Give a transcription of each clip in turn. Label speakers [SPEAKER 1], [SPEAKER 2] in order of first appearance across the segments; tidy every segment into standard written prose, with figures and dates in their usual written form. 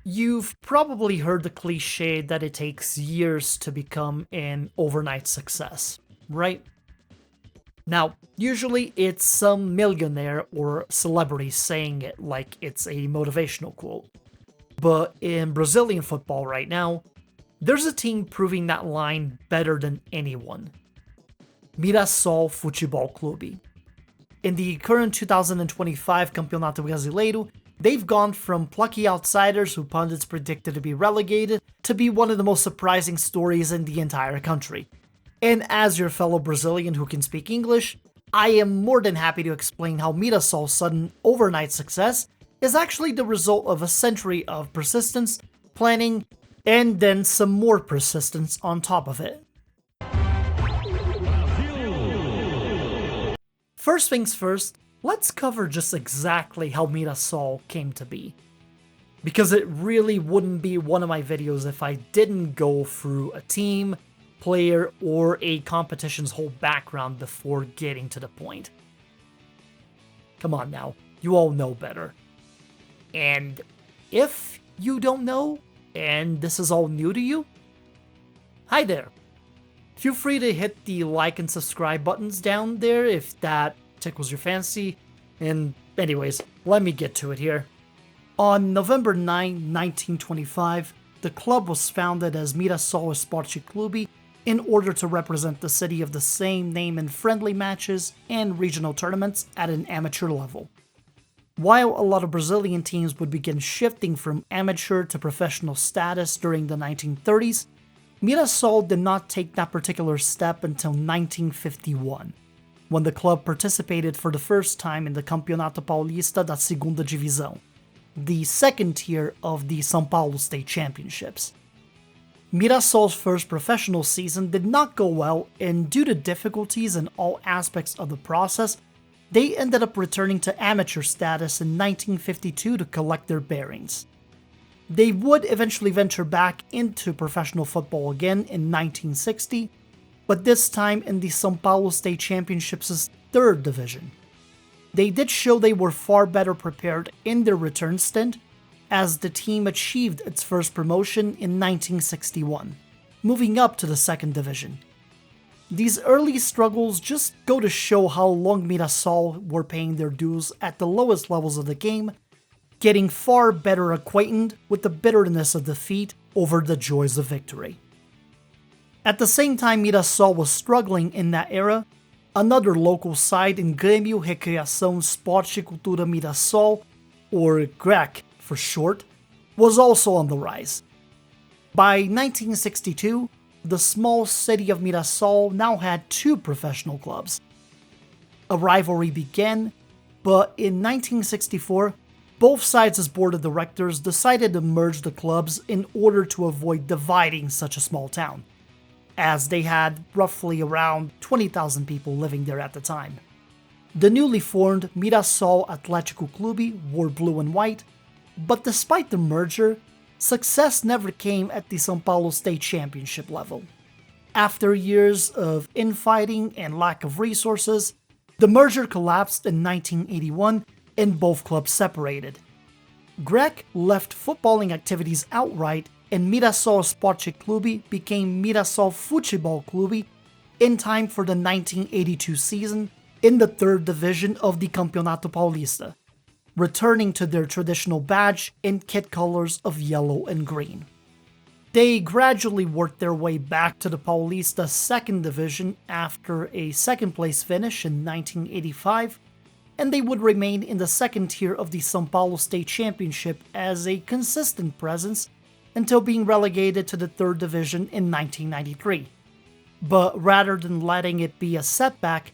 [SPEAKER 1] You've probably heard the cliche that it takes years to become an overnight success, right? Now, usually it's some millionaire or celebrity saying it like it's a motivational quote. But in Brazilian football right now, there's a team proving that line better than anyone. Mirassol Futebol Clube. In the current 2025 Campeonato Brasileiro, they've gone from plucky outsiders who pundits predicted to be relegated to be one of the most surprising stories in the entire country. And as your fellow Brazilian who can speak English, I am more than happy to explain how Mirassol's sudden overnight success is actually the result of a century of persistence, planning, and then some more persistence on top of it. First things first, let's cover just exactly how Mirassol came to be. Because it really wouldn't be one of my videos if I didn't go through a team, player, or a competition's whole background before getting to the point. Come on now, you all know better. And if you don't know, and this is all new to you, hi there. Feel free to hit the like and subscribe buttons down there if that tickles your fancy. And anyways, let me get to it here. On November 9, 1925, the club was founded as Mirassol Esporte Clube in order to represent the city of the same name in friendly matches and regional tournaments at an amateur level. While a lot of Brazilian teams would begin shifting from amateur to professional status during the 1930s, Mirassol did not take that particular step until 1951, when the club participated for the first time in the Campeonato Paulista da Segunda Divisão, the second tier of the São Paulo State Championships. Mirassol's first professional season did not go well, and due to difficulties in all aspects of the process, they ended up returning to amateur status in 1952 to collect their bearings. They would eventually venture back into professional football again in 1960, but this time in the São Paulo State Championships' third division. They did show they were far better prepared in their return stint, as the team achieved its first promotion in 1961, moving up to the second division. These early struggles just go to show how long Mirassol were paying their dues at the lowest levels of the game, getting far better acquainted with the bitterness of defeat over the joys of victory. At the same time Mirassol was struggling in that era, another local side in Grêmio Recreação Esporte Cultura Mirassol, or GREC for short, was also on the rise. By 1962, the small city of Mirassol now had two professional clubs. A rivalry began, but in 1964, both sides' board of directors decided to merge the clubs in order to avoid dividing such a small town, as they had roughly around 20,000 people living there at the time. The newly formed Mirassol Atlético Clube wore blue and white, but despite the merger, success never came at the São Paulo State Championship level. After years of infighting and lack of resources, the merger collapsed in 1981 and both clubs separated. GREC left footballing activities outright, and Mirassol Esporte Clube became Mirassol Futebol Clube in time for the 1982 season in the third division of the Campeonato Paulista, returning to their traditional badge and kit colors of yellow and green. They gradually worked their way back to the Paulista second division after a second place finish in 1985, and they would remain in the second tier of the São Paulo State Championship as a consistent presence until being relegated to the third division in 1993. But rather than letting it be a setback,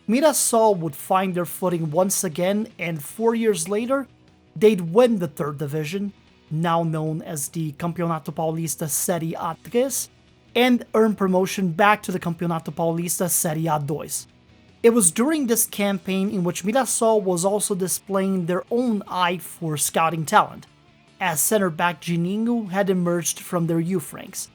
[SPEAKER 1] Mirassol would find their footing once again, and 4 years later, they'd win the third division, now known as the Campeonato Paulista Série A3, and earn promotion back to the Campeonato Paulista Série A2. It was during this campaign in which Mirassol was also displaying their own eye for scouting talent, as center-back Juninho had emerged from their youth ranks,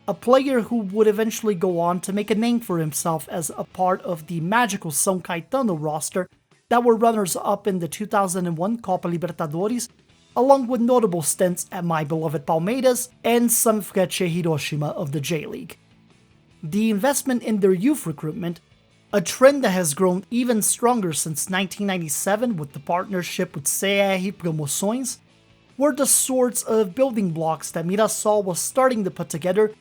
[SPEAKER 1] a player who would eventually go on to make a name for himself as a part of the magical São Caetano roster that were runners-up in the 2001 Copa Libertadores along with notable stints at my beloved Palmeiras and Sanfrecce Hiroshima of the J-League. The investment in their youth recruitment, a trend that has grown even stronger since 1997 with the partnership with CR Promoções, were the sorts of building blocks that Mirassol was starting to put together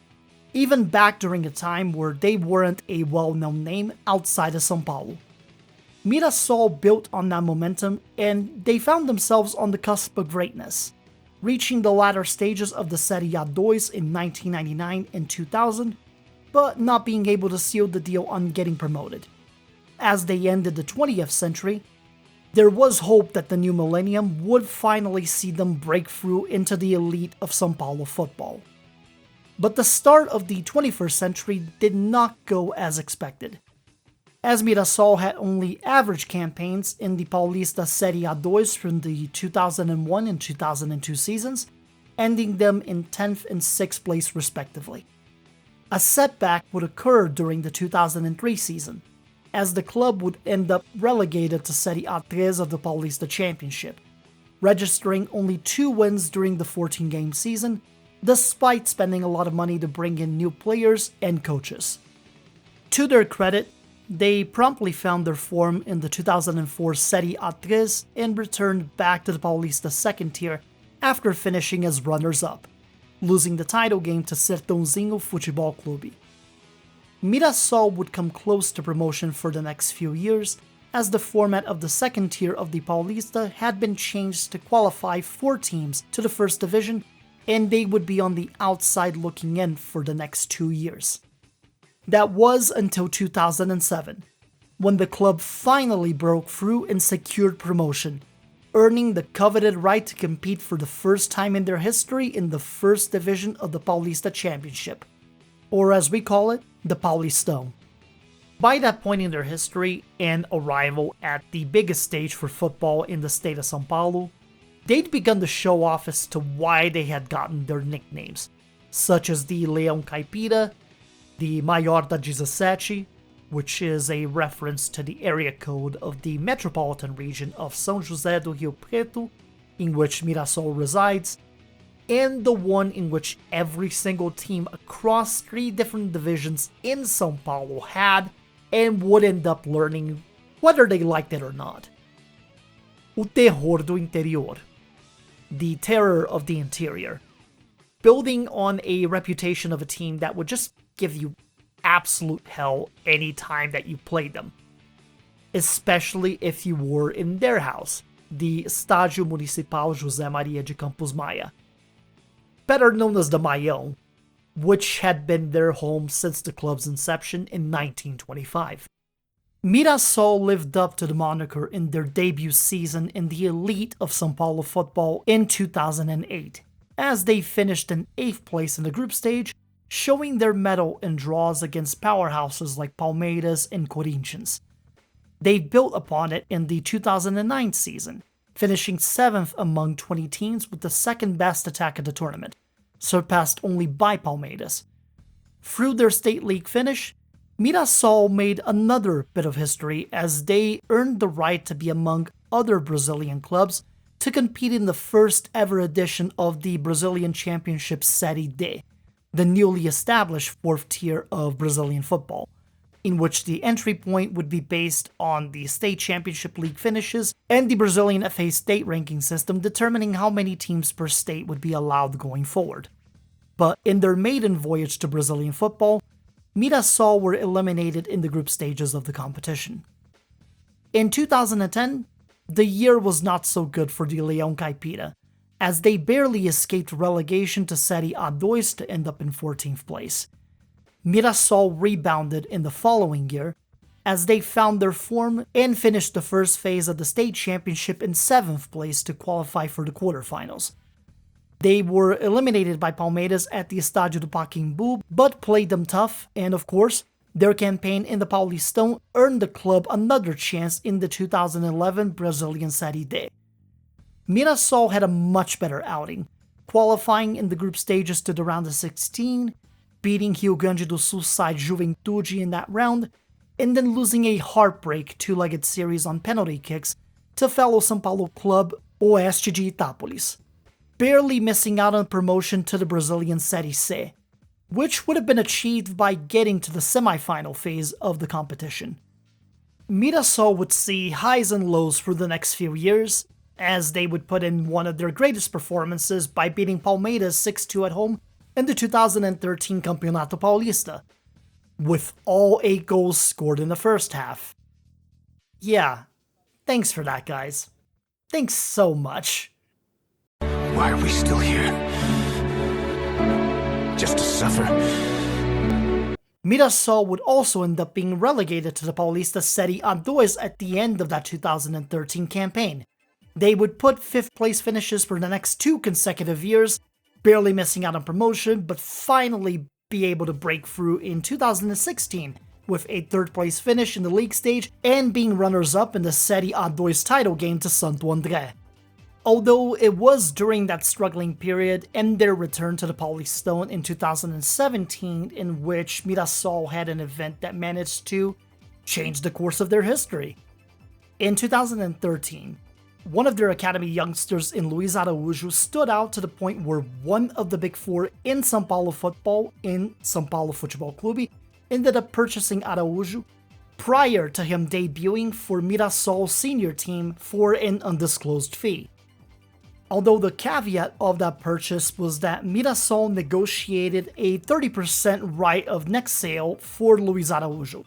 [SPEAKER 1] even back during a time where they weren't a well-known name outside of São Paulo. Mirassol built on that momentum, and they found themselves on the cusp of greatness, reaching the latter stages of the Série A 2 in 1999 and 2000, but not being able to seal the deal on getting promoted. As they ended the 20th century, there was hope that the new millennium would finally see them break through into the elite of São Paulo football. But the start of the 21st century did not go as expected, as Mirassol had only average campaigns in the Paulista Série A 2 from the 2001 and 2002 seasons, ending them in 10th and 6th place respectively. A setback would occur during the 2003 season, as the club would end up relegated to Série A 3 of the Paulista Championship, registering only 2 wins during the 14-game season, despite spending a lot of money to bring in new players and coaches. To their credit, they promptly found their form in the 2004 Série A 3 and returned back to the Paulista second tier after finishing as runners-up, losing the title game to Sertãozinho Futebol Clube. Mirassol would come close to promotion for the next few years, as the format of the second tier of the Paulista had been changed to qualify 4 teams to the first division, and they would be on the outside looking in for the next 2 years. That was until 2007, when the club finally broke through and secured promotion, earning the coveted right to compete for the first time in their history in the first division of the Paulista Championship, or as we call it, the Paulistão. By that point in their history and arrival at the biggest stage for football in the state of São Paulo, they'd begun to show off as to why they had gotten their nicknames, such as the Leão Caipira, the Maior da 17, which is a reference to the area code of the metropolitan region of São José do Rio Preto, in which Mirassol resides, and the one in which every single team across 3 different divisions in São Paulo had and would end up learning, whether they liked it or not. O terror do interior. The terror of the interior, building on a reputation of a team that would just give you absolute hell any time that you played them, especially if you were in their house, the Estádio Municipal José Maria de Campos Maia, better known as the Maião, which had been their home since the club's inception in 1925. Mirassol lived up to the moniker in their debut season in the elite of São Paulo football in 2008, as they finished in 8th place in the group stage, showing their mettle in draws against powerhouses like Palmeiras and Corinthians. They built upon it in the 2009 season, finishing 7th among 20 teams with the second best attack of the tournament, surpassed only by Palmeiras. Through their state league finish, Mirassol made another bit of history as they earned the right to be among other Brazilian clubs to compete in the first ever edition of the Brazilian Championship Série D, the newly established 4th tier of Brazilian football, in which the entry point would be based on the state championship league finishes and the Brazilian FA state ranking system determining how many teams per state would be allowed going forward. But in their maiden voyage to Brazilian football, Mirassol were eliminated in the group stages of the competition. In 2010, the year was not so good for the Leão Caipira, as they barely escaped relegation to Série A 2 to end up in 14th place. Mirassol rebounded in the following year, as they found their form and finished the first phase of the state championship in 7th place to qualify for the quarterfinals. They were eliminated by Palmeiras at the Estádio do Pacaembu, but played them tough, and of course, their campaign in the Paulistão earned the club another chance in the 2011 Brazilian Série D. Mirassol had a much better outing, qualifying in the group stages to the round of 16, beating Rio Grande do Sul side Juventude in that round, and then losing a heartbreak 2-legged series on penalty kicks to fellow São Paulo club Oeste de Itápolis. barely missing out on promotion to the Brazilian Série C, which would have been achieved by getting to the semifinal phase of the competition. Mirassol would see highs and lows for the next few years, as they would put in one of their greatest performances by beating Palmeiras 6-2 at home in the 2013 Campeonato Paulista, with all 8 goals scored in the first half. Yeah, thanks for that, guys. Thanks so much.
[SPEAKER 2] Why are we still here? Just to suffer?
[SPEAKER 1] Mirassol would also end up being relegated to the Paulista Série A2 at the end of that 2013 campaign. They would put 5th place finishes for the next 2 consecutive years, barely missing out on promotion, but finally be able to break through in 2016 with a 3rd place finish in the league stage and being runners-up in the Série A2 title game to Santo André. Although it was during that struggling period and their return to the Paulistão in 2017 in which Mirassol had an event that managed to change the course of their history. In 2013, one of their academy youngsters in Luiz Araújo stood out to the point where one of the big 4 in São Paulo football, in São Paulo Futebol Clube, ended up purchasing Araújo prior to him debuting for Mirassol's senior team for an undisclosed fee. Although the caveat of that purchase was that Mirassol negotiated a 30% right of next sale for Luiz Araújo,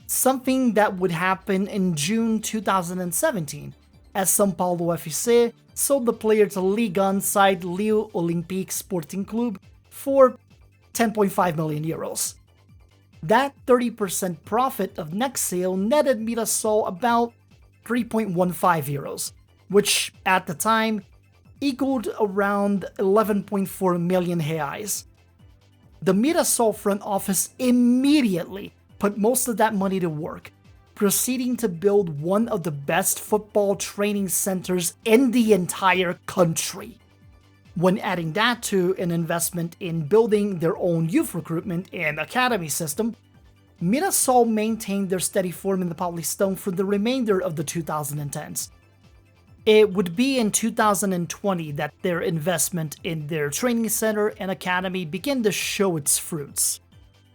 [SPEAKER 1] something that would happen in June 2017, as São Paulo FC sold the player to Ligue 1 side Lille Olympique Sporting Club for 10.5 million euros. That 30% profit of next sale netted Mirassol about 3.15 euros, which at the time equaled around 11.4 million reais. The Mirassol front office immediately put most of that money to work, proceeding to build one of the best football training centers in the entire country. When adding that to an investment in building their own youth recruitment and academy system, Mirassol maintained their steady form in the Paulistão for the remainder of the 2010s. It would be in 2020 that their investment in their training center and academy began to show its fruits,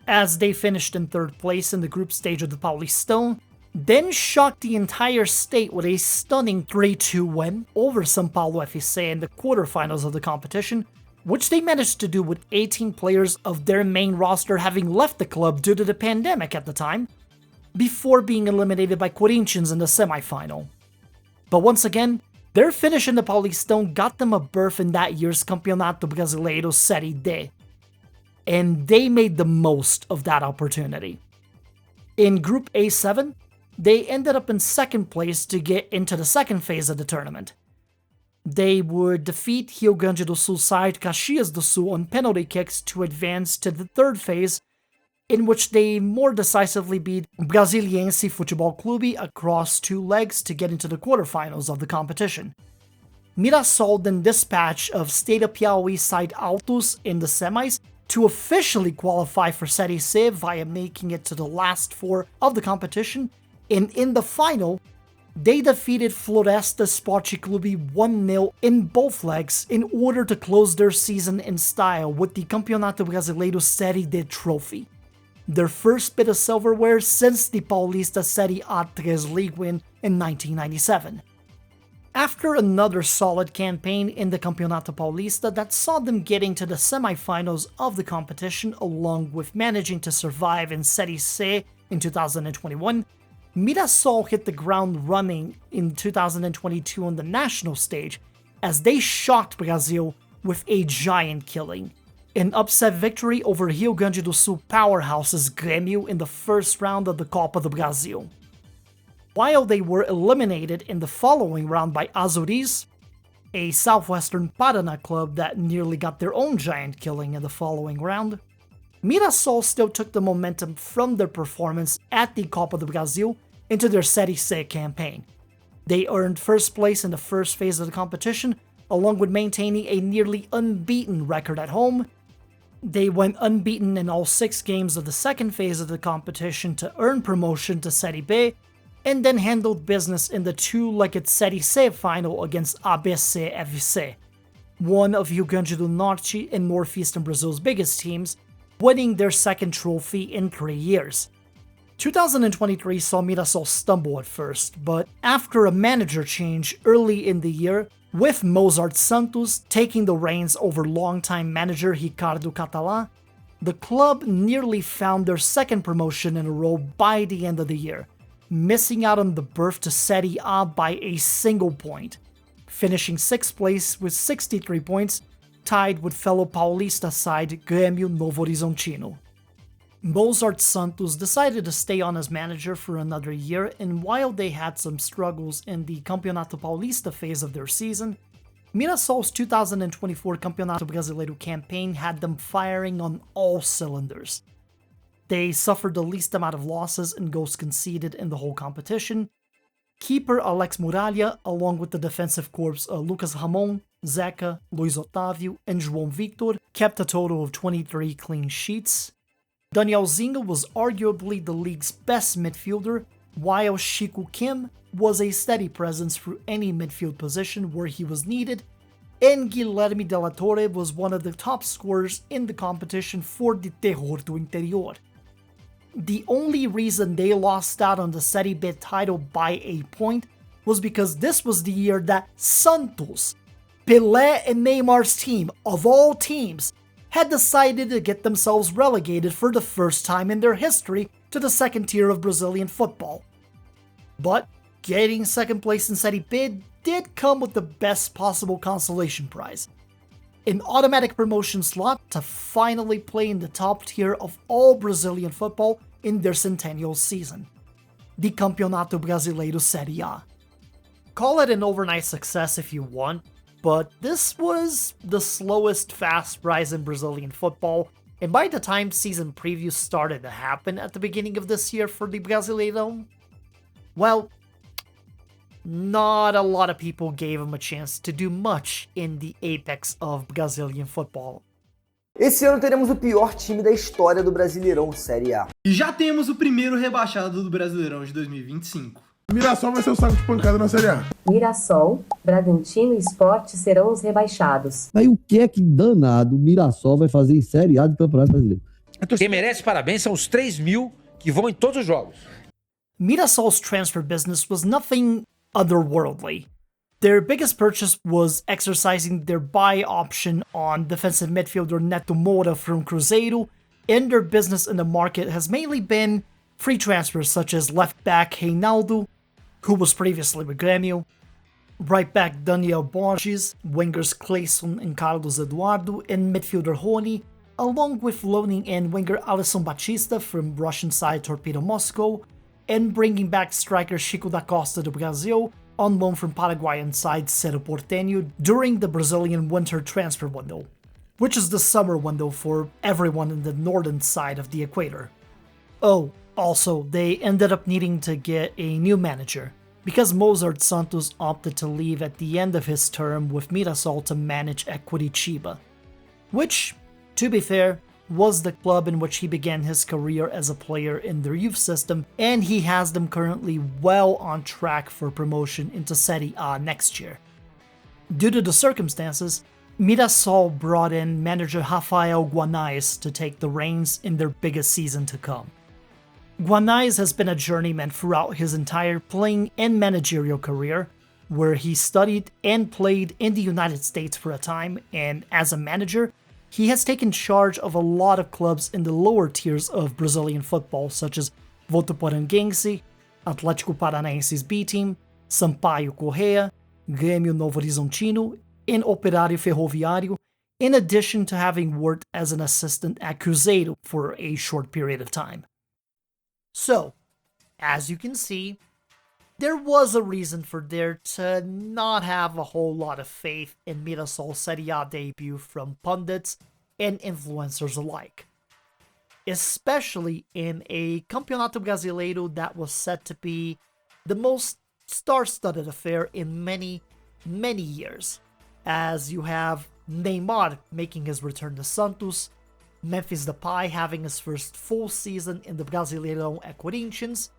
[SPEAKER 1] as they finished in 3rd place in the group stage of the Paulistão, then shocked the entire state with a stunning 3-2 win over São Paulo FC in the quarterfinals of the competition, which they managed to do with 18 players of their main roster having left the club due to the pandemic at the time, before being eliminated by Corinthians in the semifinal. But once again, their finish in the Paulistão got them a berth in that year's Campeonato Brasileiro Série D, and they made the most of that opportunity. In Group A7, they ended up in 2nd place to get into the 2nd phase of the tournament. They would defeat Rio Grande do Sul side Caxias do Sul on penalty kicks to advance to the 3rd phase, in which they more decisively beat Brasiliense Futebol Clube across 2 legs to get into the quarterfinals of the competition. Mirassol then dispatched of State of Piauí side Altos in the semis to officially qualify for Série C via making it to the last 4 of the competition, and in the final, they defeated Floresta Esporte Clube 1-0 in both legs in order to close their season in style with the Campeonato Brasileiro Série D trophy, their first bit of silverware since the Paulista Série A3 league win in 1997. After another solid campaign in the Campeonato Paulista that saw them getting to the semifinals of the competition along with managing to survive in Série C in 2021, Mirassol hit the ground running in 2022 on the national stage as they shocked Brazil with a giant killing, an upset victory over Rio Grande do Sul powerhouses Grêmio in the 1st round of the Copa do Brasil. While they were eliminated in the following round by Azuris, a southwestern Paraná club that nearly got their own giant killing in the following round, Mirassol still took the momentum from their performance at the Copa do Brasil into their Série C campaign. They earned 1st place in the 1st phase of the competition, along with maintaining a nearly unbeaten record at home. They went unbeaten in all 6 games of the 2nd phase of the competition to earn promotion to Série B, and then handled business in the 2-legged Série C final against ABC FC. one of Rio Grande do Norte and Northeastern Brazil's biggest teams, winning their second trophy in 3 years. 2023 saw Mirassol stumble at first, but after a manager change early in the year, with Mozart Santos taking the reins over longtime manager Ricardo Catalá, the club nearly found their second promotion in a row by the end of the year, missing out on the berth to Série A by a single point, finishing 6th place with 63 points, tied with fellow Paulista side Grêmio Novo Horizontino. Mozart Santos decided to stay on as manager for another year, and while they had some struggles in the Campeonato Paulista phase of their season, Mirassol's 2024 Campeonato Brasileiro campaign had them firing on all cylinders. They suffered the least amount of losses and goals conceded in the whole competition. Keeper Alex Muralha, along with the defensive corps Lucas Ramon, Zeca, Luiz Otávio, and João Victor, kept a total of 23 clean sheets. Danielzinho was arguably the league's best midfielder, while Chico Kim was a steady presence through any midfield position where he was needed, and Guilherme de la Torre was one of the top scorers in the competition for the Terror do Interior. The only reason they lost out on the Serie B title by a point was because this was the year that Santos, Pelé and Neymar's team, of all teams, had decided to get themselves relegated for the first time in their history to the second tier of Brazilian football. But getting second place in Serie B did come with the best possible consolation prize: an automatic promotion slot to finally play in the top tier of all Brazilian football in their centennial season, the Campeonato Brasileiro Série A. Call it an overnight success if you want, but this was the slowest fast rise in Brazilian football, and by the time season previews started to happen at the beginning of this year for the Brasileirão, well, not a lot of people gave him a chance to do much in the apex of Brazilian football.
[SPEAKER 3] Esse ano teremos o pior time da história do Brasileirão Série A.
[SPEAKER 4] E já temos o primeiro rebaixado do Brasileirão de 2025.
[SPEAKER 5] Mirassol vai ser o saco de pancada na Série A.
[SPEAKER 6] Mirassol, Bragantino e Sport serão os rebaixados.
[SPEAKER 7] Aí o que é que danado o Mirassol vai fazer em Série A do Campeonato Brasileiro?
[SPEAKER 8] Quem merece parabéns são os 3.000 que vão em todos os jogos.
[SPEAKER 1] Mirassol's transfer business was nothing otherworldly. Their biggest purchase was exercising their buy option on defensive midfielder Neto Moura from Cruzeiro, and their business in the market has mainly been free transfers such as left back Reinaldo, who was previously with Grêmio, right back Daniel Borges, wingers Clayson and Carlos Eduardo, and midfielder Rony, along with loaning in winger Alisson Batista from Russian side Torpedo Moscow, and bringing back striker Chico da Costa do Brasil on loan from Paraguayan side Cerro Porteño during the Brazilian winter transfer window, which is the summer window for everyone in the northern side of the equator. Oh, also, they ended up needing to get a new manager, because Mozart Santos opted to leave at the end of his term with Mirassol to manage Curitiba, which, to be fair, was the club in which he began his career as a player in their youth system, and he has them currently well on track for promotion into Serie A next year. Due to the circumstances, Mirassol brought in manager Rafael Guanais to take the reins in their biggest season to come. Guanais has been a journeyman throughout his entire playing and managerial career, where he studied and played in the United States for a time, and as a manager, he has taken charge of a lot of clubs in the lower tiers of Brazilian football, such as Votuporanguense, Atlético Paranaense's B team, Sampaio Corrêa, Grêmio Novo Horizontino, and Operário Ferroviário, in addition to having worked as an assistant at Cruzeiro for a short period of time. So, as you can see, there was a reason for there to not have a whole lot of faith in Mirassol's Serie A debut from pundits and influencers alike. Especially in a Campeonato Brasileiro that was set to be the most star-studded affair in many, many years, as you have Neymar making his return to Santos, Memphis Depay having his first full season in the Brasileirão at Corinthians,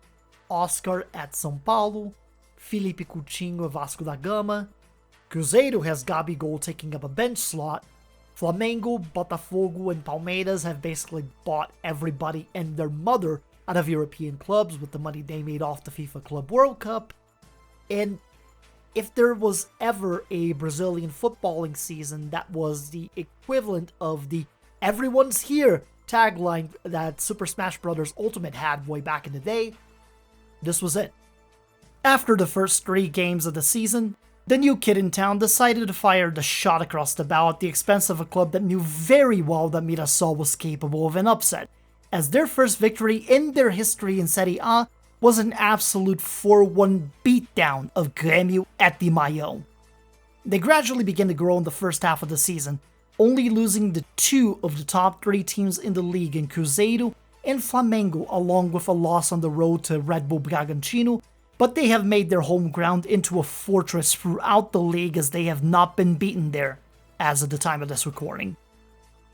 [SPEAKER 1] Oscar at São Paulo, Felipe Coutinho at Vasco da Gama, Cruzeiro has Gabigol taking up a bench slot. Flamengo, Botafogo, and Palmeiras have basically bought everybody and their mother out of European clubs with the money they made off the FIFA Club World Cup. And if there was ever a Brazilian footballing season that was the equivalent of the "everyone's here" tagline that Super Smash Bros. Ultimate had way back in the day, this was it. After the first 3 games of the season, the new kid in town decided to fire the shot across the bow at the expense of a club that knew very well that Mirassol was capable of an upset, as their first victory in their history in Serie A was an absolute 4-1 beatdown of Grêmio at the Maio. They gradually began to grow in the first half of the season, only losing to 2 of the top 3 teams in the league in Cruzeiro and Flamengo, along with a loss on the road to Red Bull Bragantino, but they have made their home ground into a fortress throughout the league as they have not been beaten there as of the time of this recording.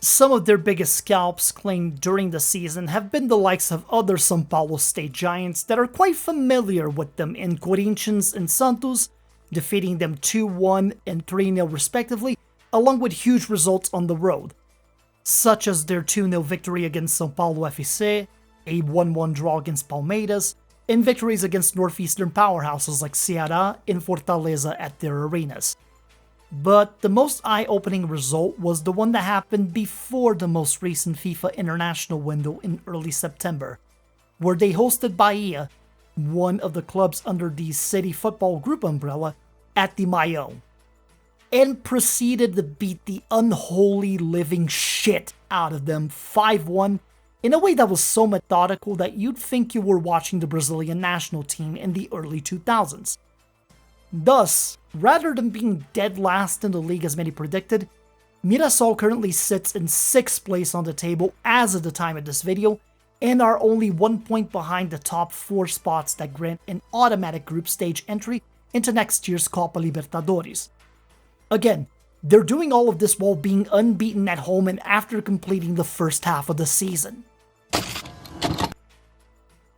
[SPEAKER 1] Some of their biggest scalps claimed during the season have been the likes of other São Paulo state giants that are quite familiar with them in Corinthians and Santos, defeating them 2-1 and 3-0 respectively, along with huge results on the road, such as their 2-0 victory against São Paulo FC, a 1-1 draw against Palmeiras, and victories against northeastern powerhouses like Ceará and Fortaleza at their arenas. But the most eye-opening result was the one that happened before the most recent FIFA International window in early September, where they hosted Bahia, one of the clubs under the City Football Group umbrella, at the Maio, and proceeded to beat the unholy living shit out of them 5-1 in a way that was so methodical that you'd think you were watching the Brazilian national team in the early 2000s. Thus, rather than being dead last in the league as many predicted, Mirassol currently sits in 6th place on the table as of the time of this video, and are only 1 point behind the top 4 spots that grant an automatic group stage entry into next year's Copa Libertadores. Again, they're doing all of this while being unbeaten at home and after completing the first half of the season.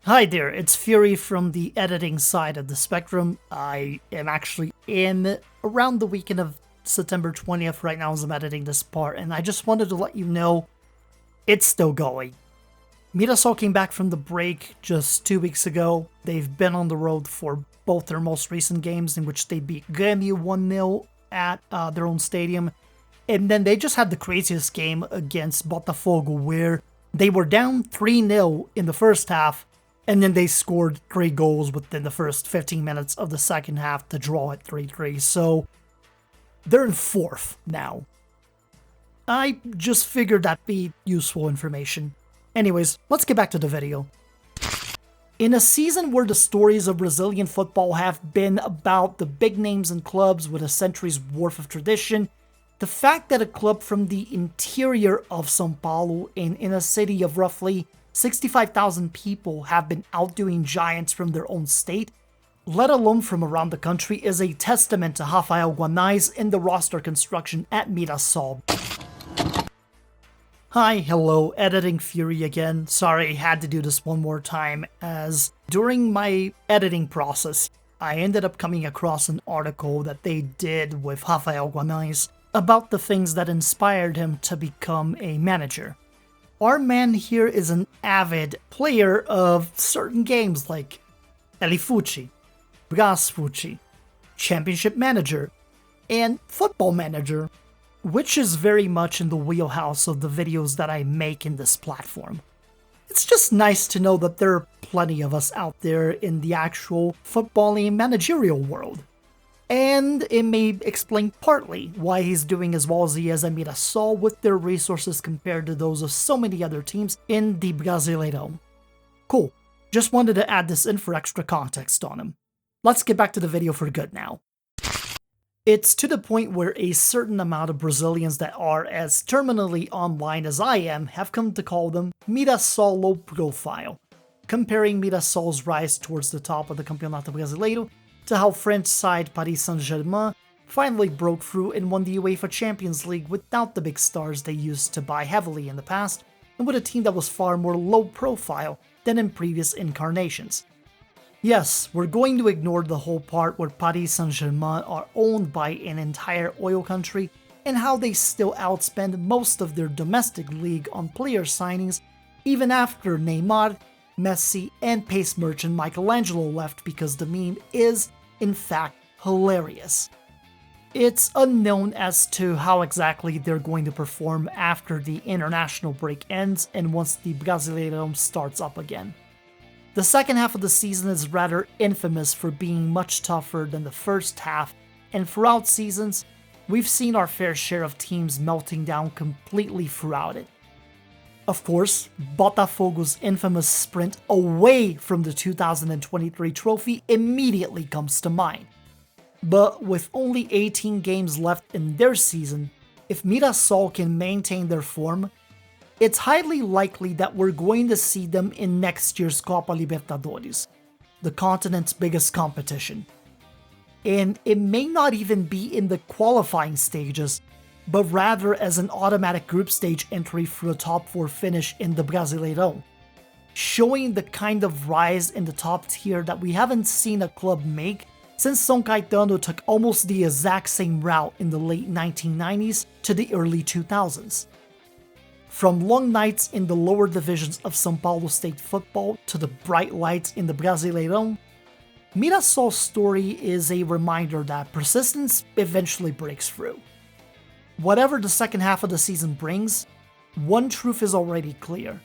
[SPEAKER 1] Hi there, it's Fury from the editing side of the spectrum. I am actually in around the weekend of September 20th right now as I'm editing this part, and I just wanted to let you know it's still going. Mirassol came back from the break just 2 weeks ago. They've been on the road for both their most recent games, in which they beat Grêmio 1-0 at their own stadium, and then they just had the craziest game against Botafogo where they were down 3-0 in the first half, and then they scored 3 goals within the first 15 minutes of the second half to draw at 3-3, so they're in 4th now. I just figured that'd be useful information. Anyways, let's get back to the video. In a season where the stories of Brazilian football have been about the big names and clubs with a century's worth of tradition, the fact that a club from the interior of São Paulo and in a city of roughly 65,000 people have been outdoing giants from their own state, let alone from around the country, is a testament to Rafael Guanais and the roster construction at Mirassol. Hi, hello, Editing Fury again. Sorry, I had to do this one more time, as during my editing process, I ended up coming across an article that they did with Rafael Guanais about the things that inspired him to become a manager. Our man here is an avid player of certain games like Elifuchi, Brasfuchi, Championship Manager, and Football Manager, which is very much in the wheelhouse of the videos that I make in this platform. It's just nice to know that there are plenty of us out there in the actual footballing managerial world. And it may explain partly why he's doing as well as he is at Mirassol with their resources compared to those of so many other teams in the Brasileiro. Cool, just wanted to add this in for extra context on him. Let's get back to the video for good now. It's to the point where a certain amount of Brazilians that are as terminally online as I am have come to call them Mirassol low profile, comparing Mirassol's rise towards the top of the Campeonato Brasileiro to how French side Paris Saint-Germain finally broke through and won the UEFA Champions League without the big stars they used to buy heavily in the past, and with a team that was far more low profile than in previous incarnations. Yes, we're going to ignore the whole part where Paris Saint-Germain are owned by an entire oil country and how they still outspend most of their domestic league on player signings even after Neymar, Messi, and pace merchant Michelangelo left, because the meme is, in fact, hilarious. It's unknown as to how exactly they're going to perform after the international break ends and once the Brasileirão starts up again. The second half of the season is rather infamous for being much tougher than the first half, and throughout seasons, we've seen our fair share of teams melting down completely throughout it. Of course, Botafogo's infamous sprint away from the 2023 trophy immediately comes to mind. But with only 18 games left in their season, if Mirassol can maintain their form, it's highly likely that we're going to see them in next year's Copa Libertadores, the continent's biggest competition. And it may not even be in the qualifying stages, but rather as an automatic group stage entry for a top 4 finish in the Brasileirão, showing the kind of rise in the top tier that we haven't seen a club make since São Caetano took almost the exact same route in the late 1990s to the early 2000s. From long nights in the lower divisions of São Paulo state football to the bright lights in the Brasileirão, Mirassol's story is a reminder that persistence eventually breaks through. Whatever the second half of the season brings, one truth is already clear.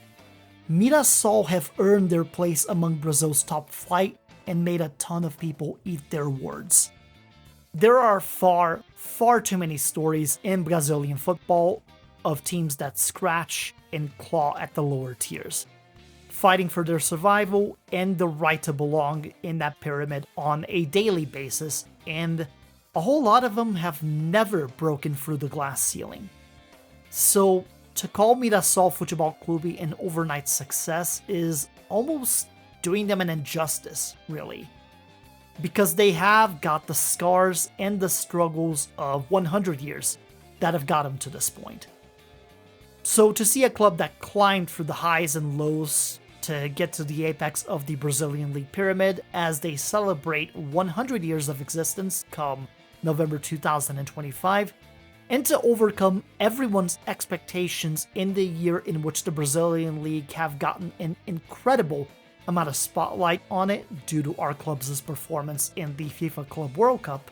[SPEAKER 1] Mirassol have earned their place among Brazil's top flight and made a ton of people eat their words. There are far too many stories in Brazilian football of teams that scratch and claw at the lower tiers, fighting for their survival and the right to belong in that pyramid on a daily basis, and a whole lot of them have never broken through the glass ceiling. So, to call Mirassol Futebol Clube an overnight success is almost doing them an injustice, really, because they have got the scars and the struggles of 100 years that have got them to this point. So to see a club that climbed through the highs and lows to get to the apex of the Brazilian League pyramid as they celebrate 100 years of existence come November 2025, and to overcome everyone's expectations in the year in which the Brazilian League have gotten an incredible amount of spotlight on it due to our club's performance in the FIFA Club World Cup,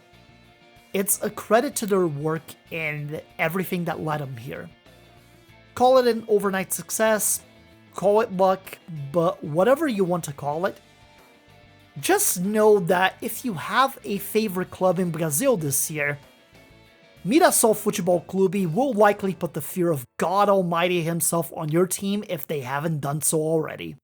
[SPEAKER 1] it's a credit to their work and everything that led them here. Call it an overnight success, call it luck, but whatever you want to call it, just know that if you have a favorite club in Brazil this year, Mirassol Futebol Clube will likely put the fear of God Almighty himself on your team if they haven't done so already.